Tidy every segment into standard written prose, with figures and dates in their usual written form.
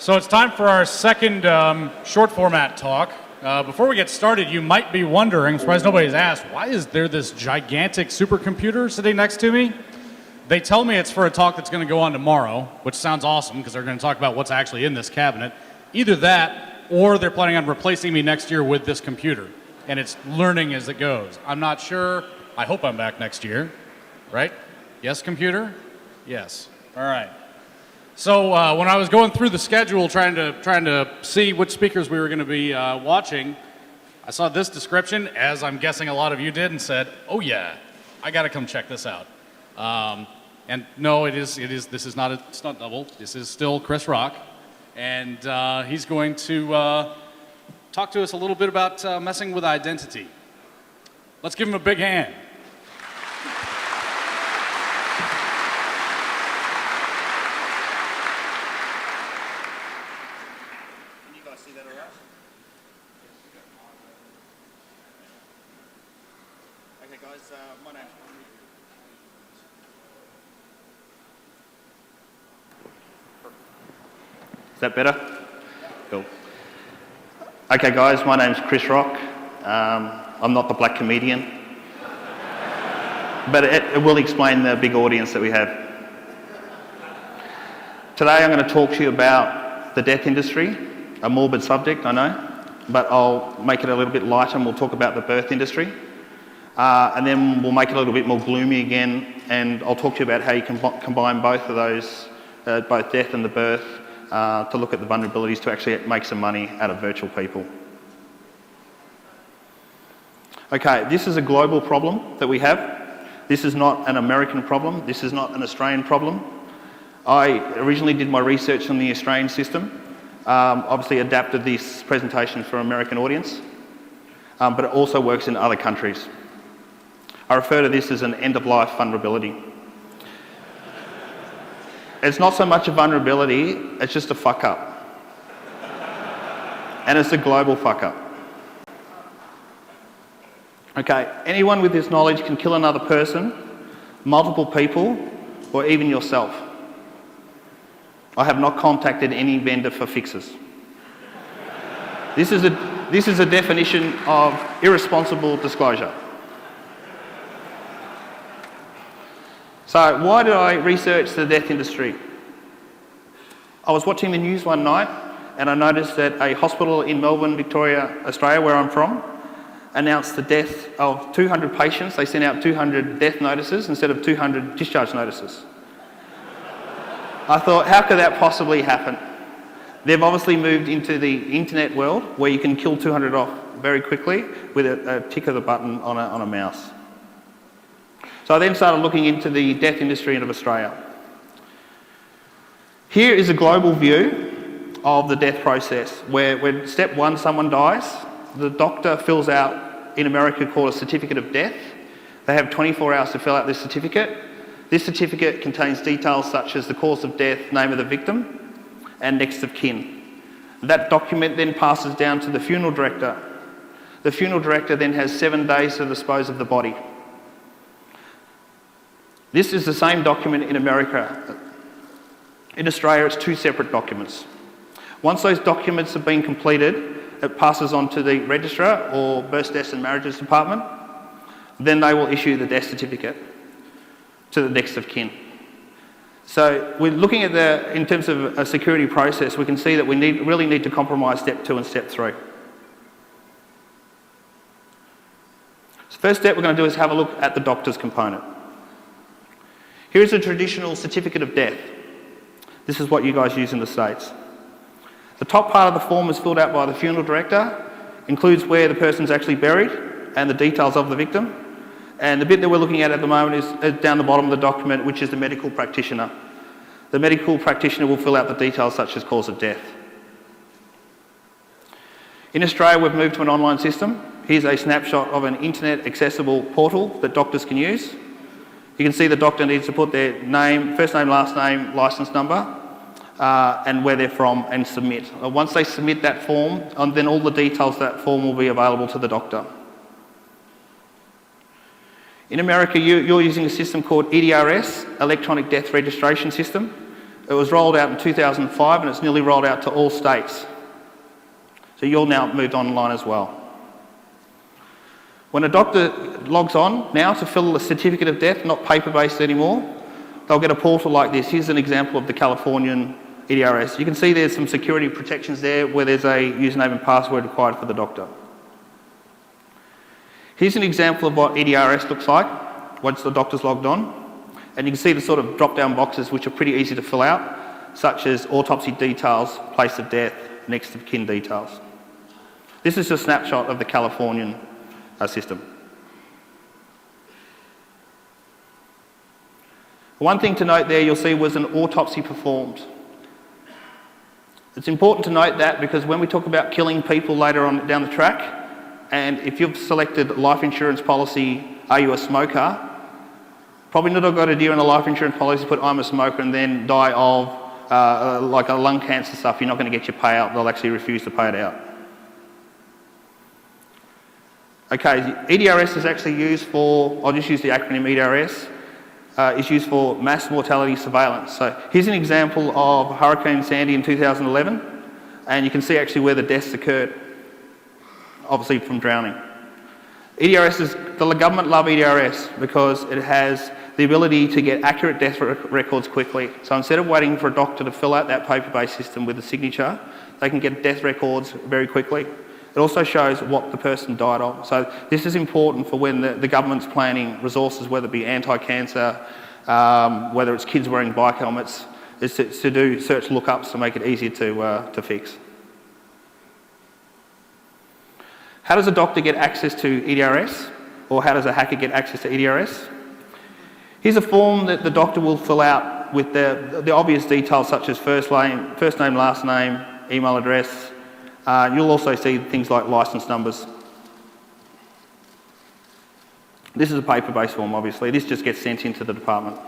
So it's time for our second short format talk. Before we get started, you might be wondering, I'm surprised nobody's asked, why is there this gigantic supercomputer sitting next to me? They tell me it's for a talk that's going to go on tomorrow, which sounds awesome because they're going to talk about what's actually in this cabinet. Either that, or they're planning on replacing me next year with this computer, and it's learning as it goes. I'm not sure. I hope I'm back next year, right? Yes, computer? Yes. All right. So when I was going through the schedule, trying to see which speakers we were going to be watching, I saw this description, as I'm guessing a lot of you did, and said, "Oh yeah, I got to come check this out." And no, it's not double. This is still Chris Rock, and he's going to talk to us a little bit about messing with identity. Let's give him a big hand. Is that better? Cool. Okay guys, my name's Chris Rock. I'm not the black comedian, but it will explain the big audience that we have. Today I'm going to talk to you about the death industry, a morbid subject, I know, but I'll make it a little bit lighter and we'll talk about the birth industry. And then we'll make it a little bit more gloomy again, and I'll talk to you about how you can combine both of those, both death and the birth, to look at the vulnerabilities to actually make some money out of virtual people. Okay, this is a global problem that we have. This is not an American problem. This is not an Australian problem. I originally did my research on the Australian system, obviously adapted this presentation for an American audience, but it also works in other countries. I refer to this as an end-of-life vulnerability. It's not so much a vulnerability, it's just a fuck-up. And it's a global fuck-up. Okay, anyone with this knowledge can kill another person, multiple people, or even yourself. I have not contacted any vendor for fixes. This is a definition of irresponsible disclosure. So why did I research the death industry? I was watching the news one night and I noticed that a hospital in Melbourne, Victoria, Australia, where I'm from, announced the death of 200 patients. They sent out 200 death notices instead of 200 discharge notices. I thought, how could that possibly happen? They've obviously moved into the internet world where you can kill 200 off very quickly with a tick of the button on a mouse. So I then started looking into the death industry of Australia. Here is a global view of the death process, where when step one, someone dies, the doctor fills out, in America, called a certificate of death. They have 24 hours to fill out this certificate. This certificate contains details such as the cause of death, name of the victim, and next of kin. That document then passes down to the funeral director. The funeral director then has 7 days to dispose of the body. This is the same document in America. In Australia, it's 2 separate documents. Once those documents have been completed, it passes on to the registrar or Births, Deaths and Marriages department. Then they will issue the death certificate to the next of kin. So we're looking at in terms of a security process, we can see that we really need to compromise step 2 and step 3. So first step we're going to do is have a look at the doctor's component. Here's a traditional certificate of death. This is what you guys use in the States. The top part of the form is filled out by the funeral director, includes where the person's actually buried and the details of the victim. And the bit that we're looking at the moment is down the bottom of the document, which is the medical practitioner. The medical practitioner will fill out the details such as cause of death. In Australia, we've moved to an online system. Here's a snapshot of an internet accessible portal that doctors can use. You can see the doctor needs to put their name, first name, last name, licence number, and where they're from, and submit. Once they submit that form, then all the details of that form will be available to the doctor. In America, you're using a system called EDRS, Electronic Death Registration System. It was rolled out in 2005 and it's nearly rolled out to all states. So you're now moved online as well. When a doctor logs on now to fill a certificate of death, not paper-based anymore, they'll get a portal like this. Here's an example of the Californian EDRS. You can see there's some security protections there where there's a username and password required for the doctor. Here's an example of what EDRS looks like once the doctor's logged on. And you can see the sort of drop-down boxes which are pretty easy to fill out, such as autopsy details, place of death, next of kin details. This is a snapshot of the Californian system. One thing to note there you'll see was an autopsy performed. It's important to note that because when we talk about killing people later on down the track, and if you've selected life insurance policy, are you a smoker? Probably not a good idea in a life insurance policy to put I'm a smoker and then die of like a lung cancer stuff. You're not going to get your payout. They'll actually refuse to pay it out. Okay, EDRS is actually used for, I'll just use the acronym EDRS, is used for mass mortality surveillance. So here's an example of Hurricane Sandy in 2011, and you can see actually where the deaths occurred, obviously from drowning. The government love EDRS because it has the ability to get accurate death records quickly. So instead of waiting for a doctor to fill out that paper-based system with a signature, they can get death records very quickly. It also shows what the person died of. So this is important for when the government's planning resources, whether it be anti-cancer, whether it's kids wearing bike helmets, is to do search lookups to make it easier to fix. How does a doctor get access to EDRS? Or how does a hacker get access to EDRS? Here's a form that the doctor will fill out with the obvious details such as first name, last name, email address. You'll also see things like license numbers. This is a paper-based form, obviously. This just gets sent into the department.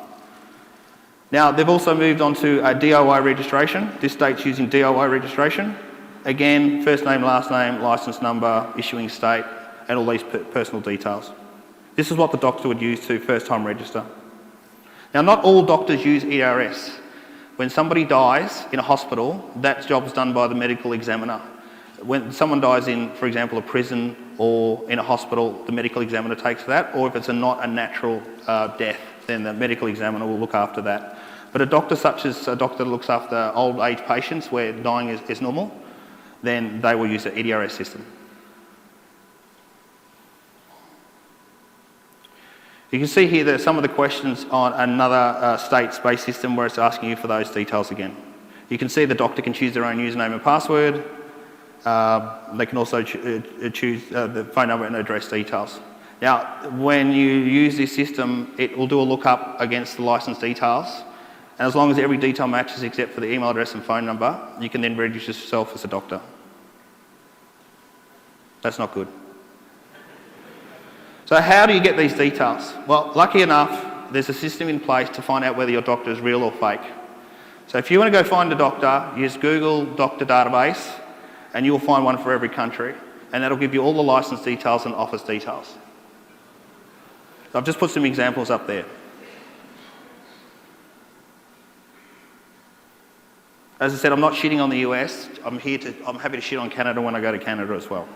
Now, they've also moved on to a DOI registration. This state's using DOI registration. Again, first name, last name, license number, issuing state, and all these personal details. This is what the doctor would use to first-time register. Now, not all doctors use EDRS. When somebody dies in a hospital, that job's done by the medical examiner. When someone dies in, for example, a prison or in a hospital, the medical examiner takes that, or if it's not a natural death, then the medical examiner will look after that. But a doctor such as a doctor that looks after old age patients where dying is normal, then they will use the EDRS system. You can see here that some of the questions on another state-based system where it's asking you for those details again. You can see the doctor can choose their own username and password. They can also choose the phone number and address details. Now, when you use this system, it will do a lookup against the license details. And as long as every detail matches except for the email address and phone number, you can then register yourself as a doctor. That's not good. So how do you get these details? Well, lucky enough, there's a system in place to find out whether your doctor is real or fake. So if you want to go find a doctor, use Google Doctor Database, and you'll find one for every country. And that'll give you all the license details and office details. So I've just put some examples up there. As I said, I'm not shitting on the US. I'm happy to shit on Canada when I go to Canada as well.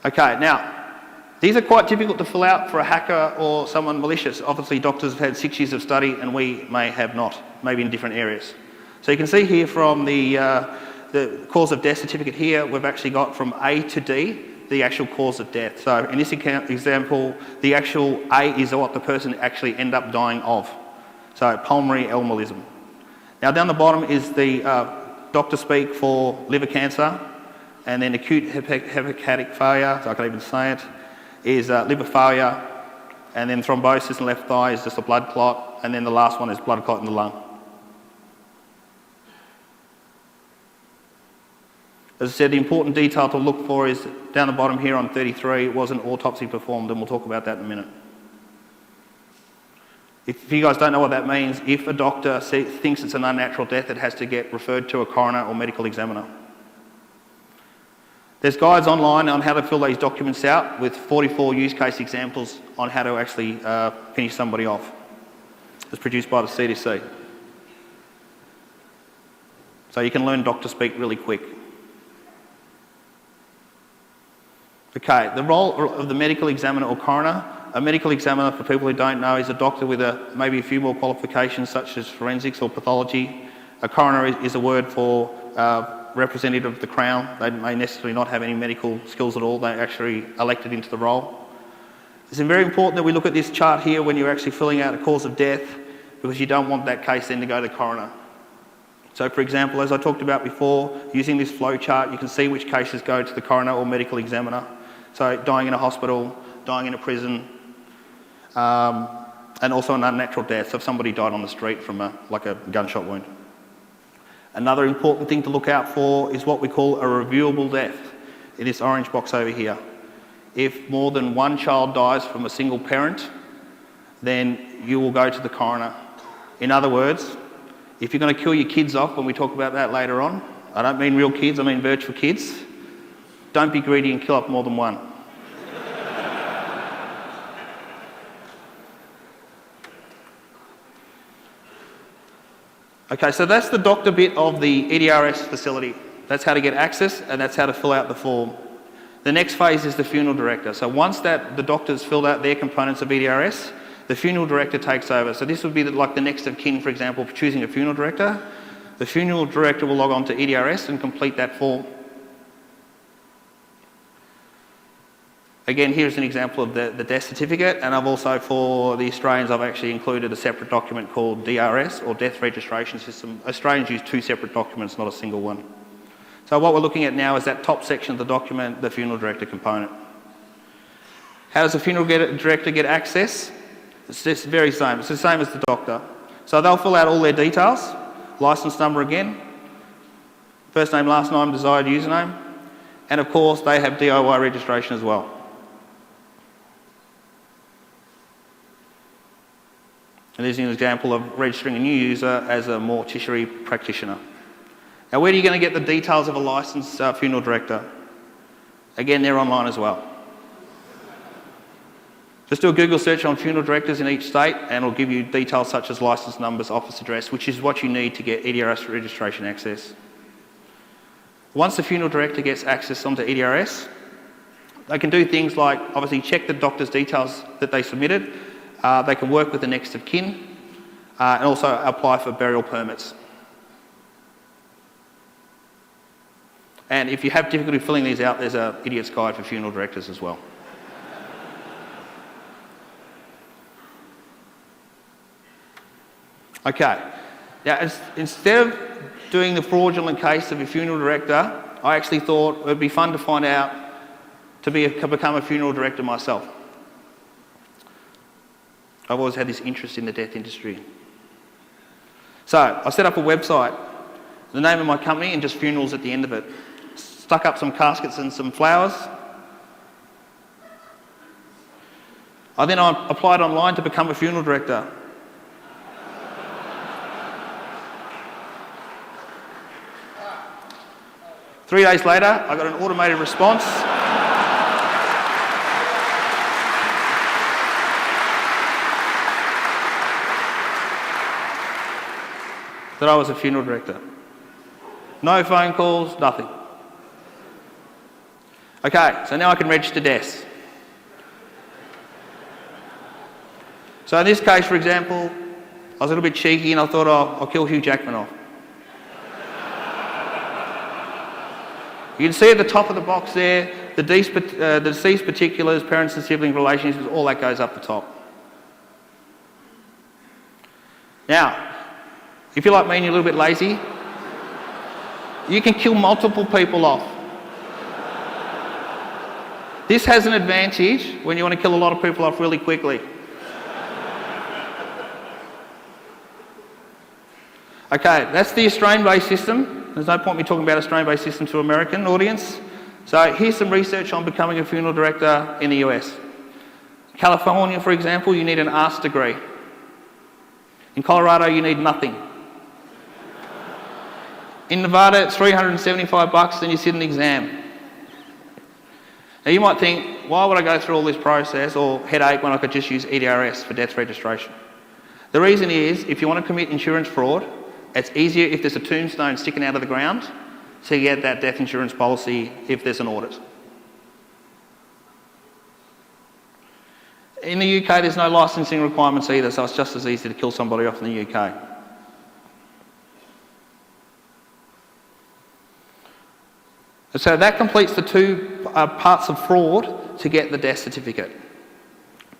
Okay, now, these are quite difficult to fill out for a hacker or someone malicious. Obviously, doctors have had 6 years of study and we may have not, maybe in different areas. So you can see here from the cause of death certificate here, we've actually got from A to D, the actual cause of death. So in this example, the actual A is what the person actually ended up dying of. So pulmonary embolism. Now down the bottom is the doctor speak for liver cancer, and then acute hepatic failure, so I can't even say it, is liver failure, and then thrombosis in the left thigh is just a blood clot, and then the last one is blood clot in the lung. As I said, the important detail to look for is down the bottom here on 33, was an autopsy performed, and we'll talk about that in a minute. If you guys don't know what that means, if a doctor thinks it's an unnatural death, it has to get referred to a coroner or medical examiner. There's guides online on how to fill these documents out with 44 use case examples on how to actually finish somebody off. It's produced by the CDC. So you can learn doctor speak really quick. Okay, the role of the medical examiner or coroner. A medical examiner, for people who don't know, is a doctor with maybe a few more qualifications such as forensics or pathology. A coroner is a word for representative of the Crown. They may necessarily not have any medical skills at all. They're actually elected into the role. It's very important that we look at this chart here when you're actually filling out a cause of death, because you don't want that case then to go to the coroner. So for example, as I talked about before, using this flow chart, you can see which cases go to the coroner or medical examiner. So dying in a hospital, dying in a prison, and also an unnatural death. So if somebody died on the street from like a gunshot wound. Another important thing to look out for is what we call a reviewable death in this orange box over here. If more than one child dies from a single parent, then you will go to the coroner. In other words, if you're going to kill your kids off, when we talk about that later on, I don't mean real kids, I mean virtual kids, don't be greedy and kill up more than one. Okay, so that's the doctor bit of the EDRS facility. That's how to get access, and that's how to fill out the form. The next phase is the funeral director. So once that the doctor's filled out their components of EDRS, the funeral director takes over. So this would be like the next of kin, for example, for choosing a funeral director. The funeral director will log on to EDRS and complete that form. Again, here's an example of the death certificate, and I've also, for the Australians, I've actually included a separate document called DRS, or Death Registration System. Australians use two separate documents, not a single one. So what we're looking at now is that top section of the document, the funeral director component. How does the funeral director get access? It's just very same. It's the same as the doctor. So they'll fill out all their details, license number again, first name, last name, desired username, and of course they have DIY registration as well. And there's an example of registering a new user as a mortuary practitioner. Now, where are you going to get the details of a licensed funeral director? Again, they're online as well. Just do a Google search on funeral directors in each state, and it'll give you details such as license numbers, office address, which is what you need to get EDRS registration access. Once the funeral director gets access onto EDRS, they can do things like obviously check the doctor's details that they submitted. They can work with the next of kin and also apply for burial permits. And if you have difficulty filling these out, there's an idiot's guide for funeral directors as well. Okay, now instead of doing the fraudulent case of a funeral director, I actually thought it would be fun to find out to become a funeral director myself. I've always had this interest in the death industry. So I set up a website, the name of my company and just funerals at the end of it. Stuck up some caskets and some flowers. I applied online to become a funeral director. Three days later, I got an automated response. That I was a funeral director. No phone calls, nothing. Okay, so now I can register deaths. So in this case, for example, I was a little bit cheeky and I thought, oh, I'll kill Hugh Jackman off. You can see at the top of the box there, the deceased particulars, parents and sibling relationships, all that goes up the top. Now, if you're like me and you're a little bit lazy, you can kill multiple people off. This has an advantage when you want to kill a lot of people off really quickly. Okay, that's the Australian-based system. There's no point me talking about Australian-based system to an American audience. So here's some research on becoming a funeral director in the US. California, for example, you need an arts degree. In Colorado, you need nothing. In Nevada, it's $375, then you sit an exam. Now you might think, why would I go through all this process or headache when I could just use EDRS for death registration? The reason is, if you want to commit insurance fraud, it's easier if there's a tombstone sticking out of the ground to get that death insurance policy if there's an audit. In the UK, there's no licensing requirements either, so it's just as easy to kill somebody off in the UK. So that completes the two parts of fraud to get the death certificate.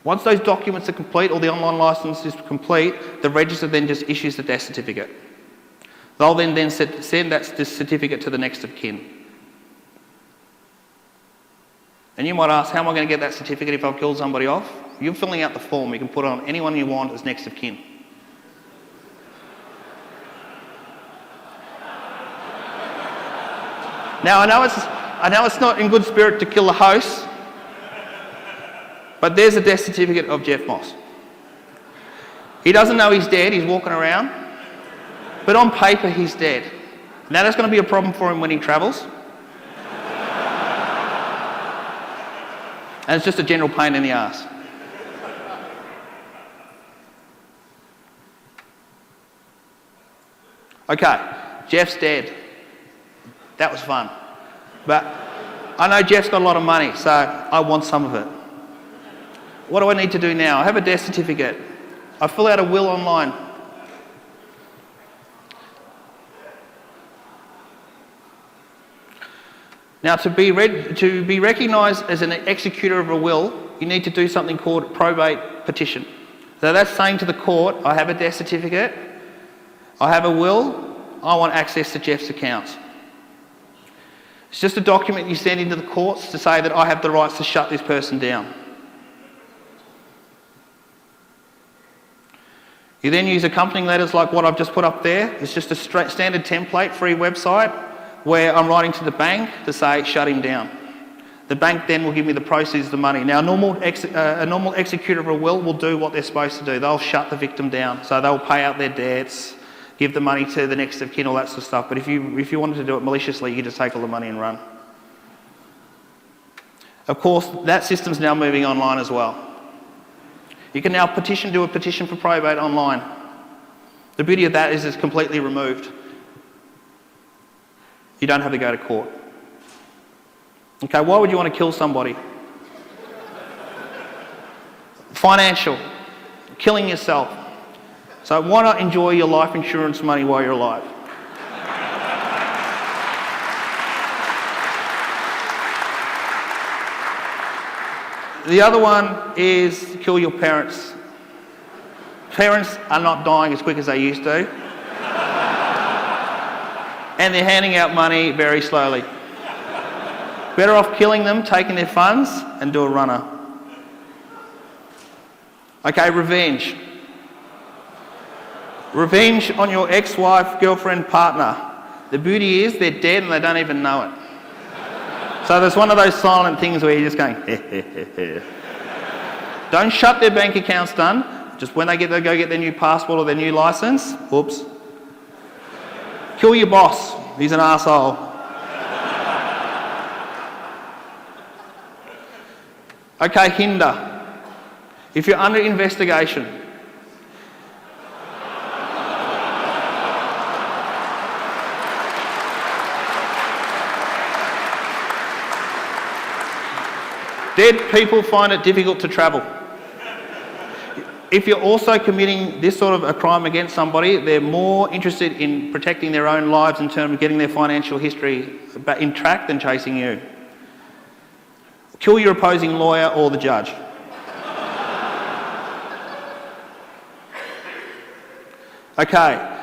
Once those documents are complete, or the online licence is complete, the register then just issues the death certificate. They'll then send that certificate to the next of kin. And you might ask, how am I going to get that certificate if I've killed somebody off? You're filling out the form, you can put on anyone you want as next of kin. Now, I know it's not in good spirit to kill the host, but there's a death certificate of Jeff Moss. He doesn't know he's dead, he's walking around, but on paper he's dead. Now that's going to be a problem for him when he travels. And it's just a general pain in the arse. Okay, Jeff's dead. That was fun. But I know Jeff's got a lot of money, so I want some of it. What do I need to do now? I have a death certificate. I fill out a will online. Now, to be recognised as an executor of a will, you need to do something called probate petition. So that's saying to the court, I have a death certificate, I have a will, I want access to Jeff's accounts. It's just a document you send into the courts to say that I have the rights to shut this person down. You then use accompanying letters like what I've just put up there. It's just a standard template, free website, where I'm writing to the bank to say, shut him down. The bank then will give me the proceeds of the money. Now, a normal executor of a will do what they're supposed to do. They'll shut the victim down. So they'll pay out their debts, give the money to the next of kin, all that sort of stuff. But if you wanted to do it maliciously, you could just take all the money and run. Of course, that system's now moving online as well. You can now do a petition for probate online. The beauty of that is it's completely removed. You don't have to go to court. Okay, why would you want to kill somebody? Financial, killing yourself. So why not enjoy your life insurance money while you're alive? The other one is kill your parents. Parents are not dying as quick as they used to. And they're handing out money very slowly. Better off killing them, taking their funds, and do a runner. Okay, revenge. Revenge on your ex-wife, girlfriend, partner. The beauty is they're dead and they don't even know it. So there's one of those silent things where you're just going, Don't shut their bank accounts down. Just when they go get their new passport or their new license, oops. Kill your boss. He's an arsehole. Okay, hinder. If you're under investigation, dead people find it difficult to travel. If you're also committing this sort of a crime against somebody, they're more interested in protecting their own lives in terms of getting their financial history in track than chasing you. Kill your opposing lawyer or the judge. Okay,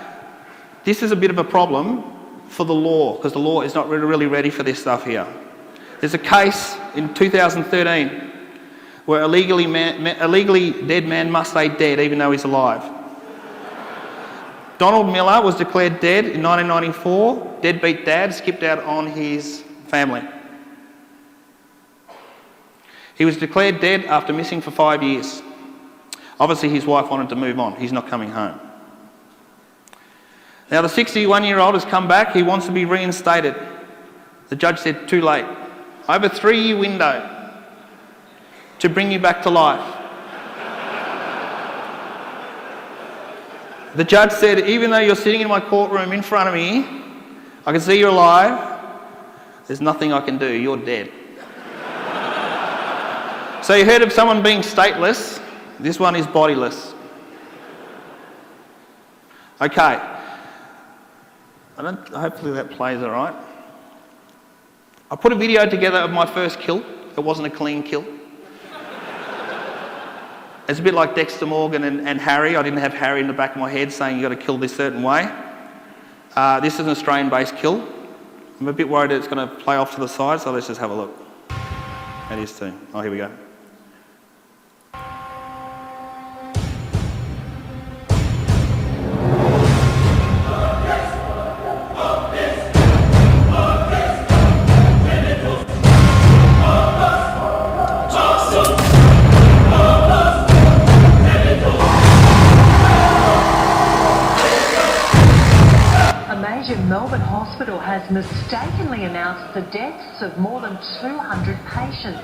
this is a bit of a problem for the law because the law is not really ready for this stuff here. There's a case in 2013 where a legally dead man must stay dead even though he's alive. Donald Miller was declared dead in 1994. Deadbeat dad skipped out on his family. He was declared dead after missing for 5 years. Obviously his wife wanted to move on. He's not coming home. Now the 61-year-old has come back. He wants to be reinstated. The judge said, too late. I have a 3-year window to bring you back to life. The judge said, even though you're sitting in my courtroom in front of me, I can see you're alive, there's nothing I can do, you're dead. So you heard of someone being stateless, this one is bodiless. Okay, hopefully that plays all right. I put a video together of my first kill. It wasn't a clean kill. It's a bit like Dexter Morgan and Harry. I didn't have Harry in the back of my head saying you've got to kill this certain way. This is an Australian-based kill. I'm a bit worried it's going to play off to the side, so let's just have a look. It is too. Oh, here we go. Melbourne Hospital has mistakenly announced the deaths of more than 200 patients.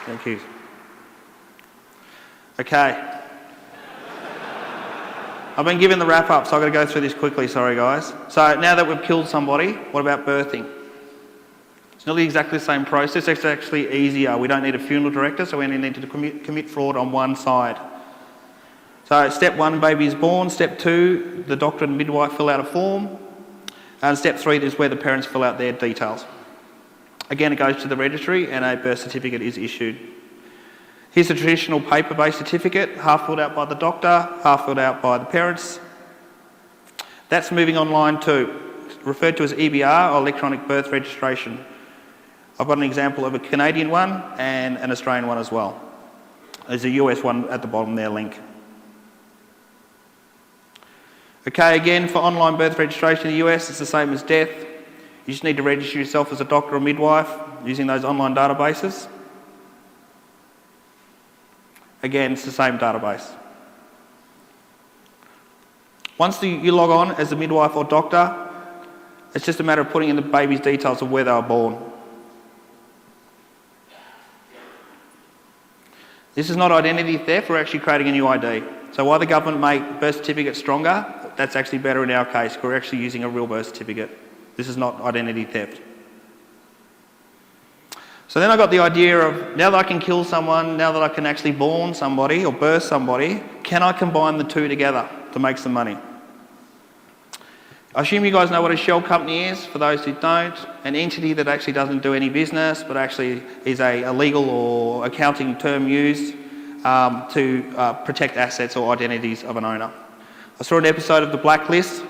Thank you. Okay. I've been given the wrap up, so I've got to go through this quickly, sorry guys. So now that we've killed somebody, what about birthing? It's nearly exactly the same process, it's actually easier. We don't need a funeral director, so we only need to commit fraud on one side. So step 1, baby is born. Step 2, the doctor and midwife fill out a form. And step 3 is where the parents fill out their details. Again, it goes to the registry and a birth certificate is issued. Here's a traditional paper-based certificate, half filled out by the doctor, half filled out by the parents. That's moving online too, referred to as EBR, or electronic birth registration. I've got an example of a Canadian one and an Australian one as well. There's a US one at the bottom there, link. Okay, again, for online birth registration in the US, it's the same as death. You just need to register yourself as a doctor or midwife using those online databases. Again, it's the same database. Once you log on as a midwife or doctor, it's just a matter of putting in the baby's details of where they were born. This is not identity theft, we're actually creating a new ID. So while the government make birth certificates stronger, that's actually better in our case. We're actually using a real birth certificate. This is not identity theft. So then I got the idea of, now that I can kill someone, now that I can actually born somebody or birth somebody, can I combine the two together to make some money? I assume you guys know what a shell company is. For those who don't, an entity that actually doesn't do any business, but actually is a legal or accounting term used to protect assets or identities of an owner. I saw an episode of The Blacklist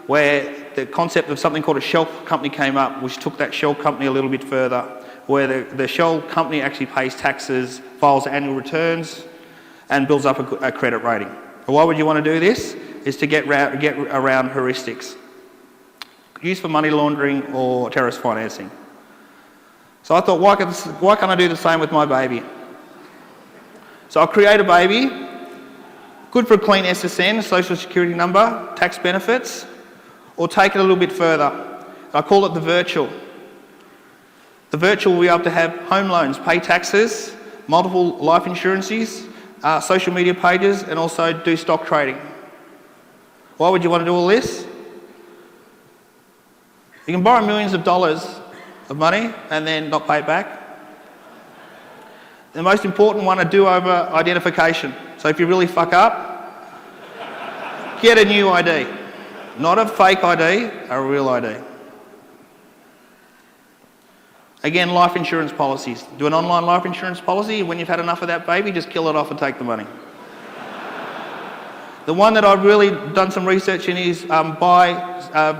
where the concept of something called a shell company came up, which took that shell company a little bit further, where the shell company actually pays taxes, files annual returns, and builds up a credit rating. And why would you want to do this? Is to get around heuristics, used for money laundering or terrorist financing. So I thought, why can't I do the same with my baby? So I'll create a baby, good for a clean SSN, social security number, tax benefits, or take it a little bit further. I call it the virtual. The virtual will be able to have home loans, pay taxes, multiple life insurances, social media pages, and also do stock trading. Why would you want to do all this? You can borrow millions of dollars of money and then not pay it back. The most important one, a do-over identification. So if you really fuck up, get a new ID. Not a fake ID, a real ID. Again, life insurance policies. Do an online life insurance policy. When you've had enough of that baby, just kill it off and take the money. The one that I've really done some research in is buy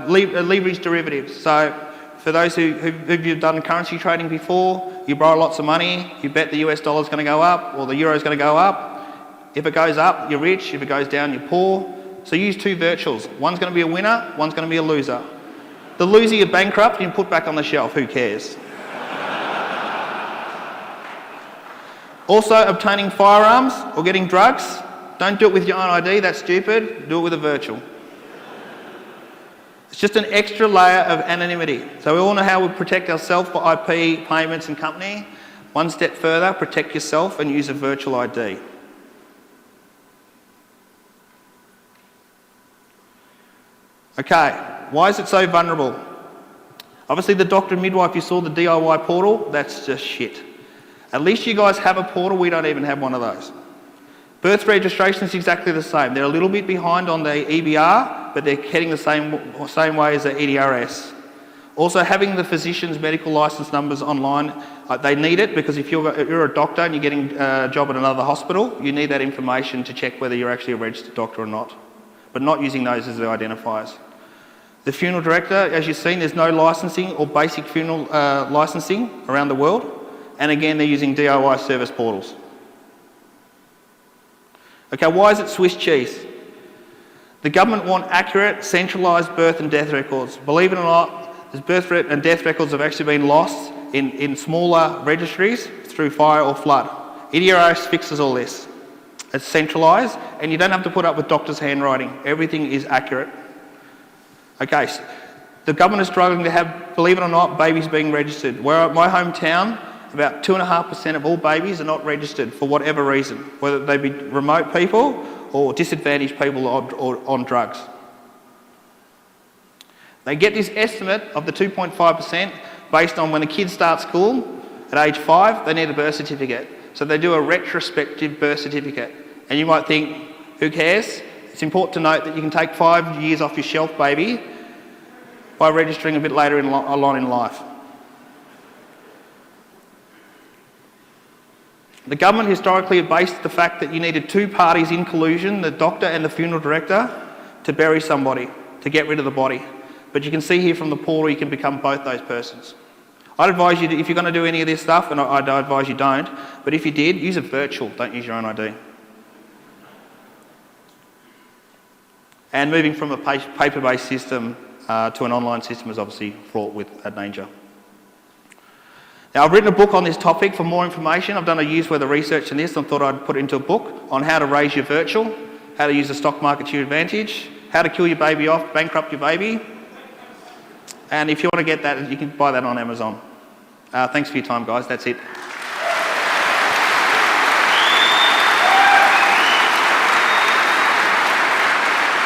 leverage derivatives. So for those who've done currency trading before, you borrow lots of money, you bet the US dollar's going to go up or the euro's going to go up. If it goes up, you're rich. If it goes down, you're poor. So use two virtuals. One's going to be a winner, one's going to be a loser. The loser, you're bankrupt, you can put back on the shelf. Who cares? Also, obtaining firearms or getting drugs. Don't do it with your own ID, that's stupid. Do it with a virtual. It's just an extra layer of anonymity. So we all know how we protect ourselves for IP, payments and company. One step further, protect yourself and use a virtual ID. Okay, why is it so vulnerable? Obviously the doctor and midwife, you saw the DIY portal, that's just shit. At least you guys have a portal, we don't even have one of those. Birth registration is exactly the same. They're a little bit behind on the EBR, but they're heading the same way as the EDRS. Also, having the physician's medical license numbers online, they need it because if you're a doctor and you're getting a job at another hospital, you need that information to check whether you're actually a registered doctor or not, but not using those as the identifiers. The funeral director, as you've seen, there's no licensing or basic funeral licensing around the world. And again, they're using DIY service portals. Okay, why is it Swiss cheese? The government want accurate, centralised birth and death records. Believe it or not, there's birth and death records have actually been lost in smaller registries through fire or flood. EDRS fixes all this. It's centralised, and you don't have to put up with doctors' handwriting. Everything is accurate. Okay, so the government is struggling to have, believe it or not, babies being registered. Where my hometown, about 2.5% of all babies are not registered for whatever reason, whether they be remote people or disadvantaged people or on drugs. They get this estimate of the 2.5% based on when a kid starts school at age 5, they need a birth certificate. So they do a retrospective birth certificate. And you might think, who cares? It's important to note that you can take 5 years off your shelf, baby, by registering a bit later on in life. The government historically had based the fact that you needed 2 parties in collusion, the doctor and the funeral director, to bury somebody, to get rid of the body. But you can see here from the portal you can become both those persons. I'd advise you, if you're going to do any of this stuff, and I'd advise you don't, but if you did, use a virtual, don't use your own ID. And moving from a paper-based system to an online system is obviously fraught with a danger. Now, I've written a book on this topic. For more information, I've done a year's worth of research on this and thought I'd put it into a book on how to raise your virtual, how to use the stock market to your advantage, how to kill your baby off, bankrupt your baby. And if you want to get that, you can buy that on Amazon. Thanks for your time, guys. That's it.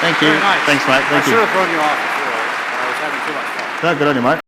Thank you. Very nice. Thanks, mate. Thank you. I should have thrown you off before. I was having too much fun. No, good on you, mate.